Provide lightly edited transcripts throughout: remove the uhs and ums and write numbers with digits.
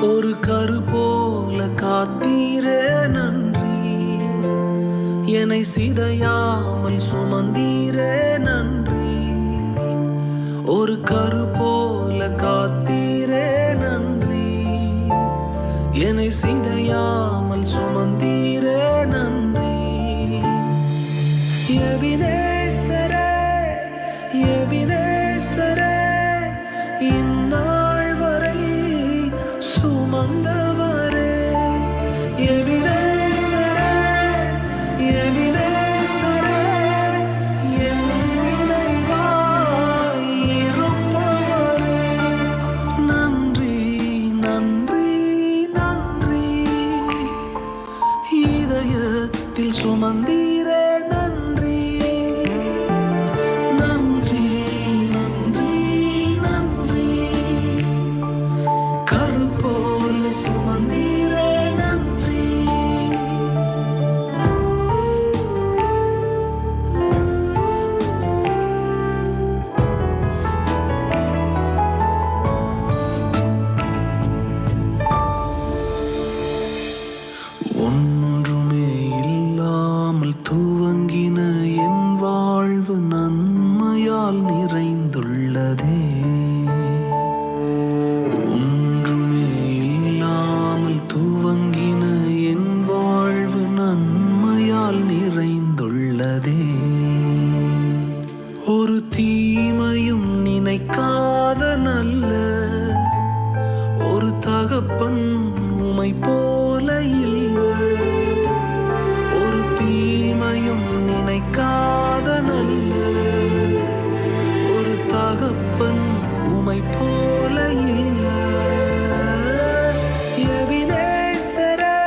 ஒரு கரு போல காத்தீரே நன்றி. என்னை சிதையாமல் சுமந்தீரே நன்றி. ஒரு கரு போல காத்தீரே நன்றி. என்னை சிதையாமல் சுமந்தீரே நன்றி. எபினேசரே, எபினேசரே, இந்நாள் வரை சுமந்தவரே. எபினேசரே, எபினேசரே, என் நினைவாய் இருப்பவரே. நன்றி, நன்றி, நன்றி. இதயத்தில் சுமந்தீரே நன்றி. நன்றி, நன்றி, நன்றி. கரு போல சுமந்தீரே நன்றி. ஒன்றுமே இல்லாமல் துவங்கின என் வாழ்வு நன்மையால் நிறைந்துள்ளதே. ஒன்றுமே இல்லாமல் துவங்கின என் வாழ்வு நன்மையால் நிறைந்துள்ளதே. ஒரு தீமையும் நினைக்காத நல்ல ஒரு தகப்பன் உமை போல இல்லை. ஒரு தீமையும் நினைக்காத நல்ல ஒரு தகப்பன் உமை போல இல்லை. எபினேசரே,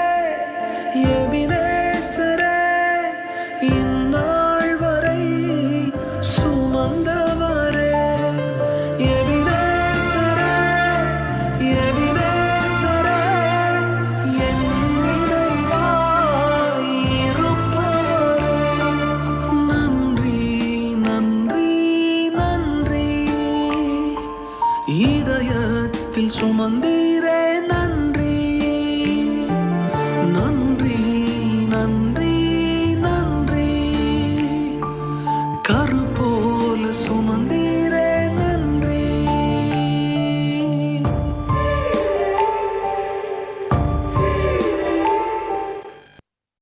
எபினேசரே, இந்நாள் வரை சுமந்தவரே. எபினேசரே, எபினேசரே, என் நினைவாய் இருப்பவரே. நன்றி, நன்றி, நன்றி. இதயத்தில் சுமந்தீரே நன்றி. நன்றி, நன்றி, நன்றி. கரு போல சுமந்த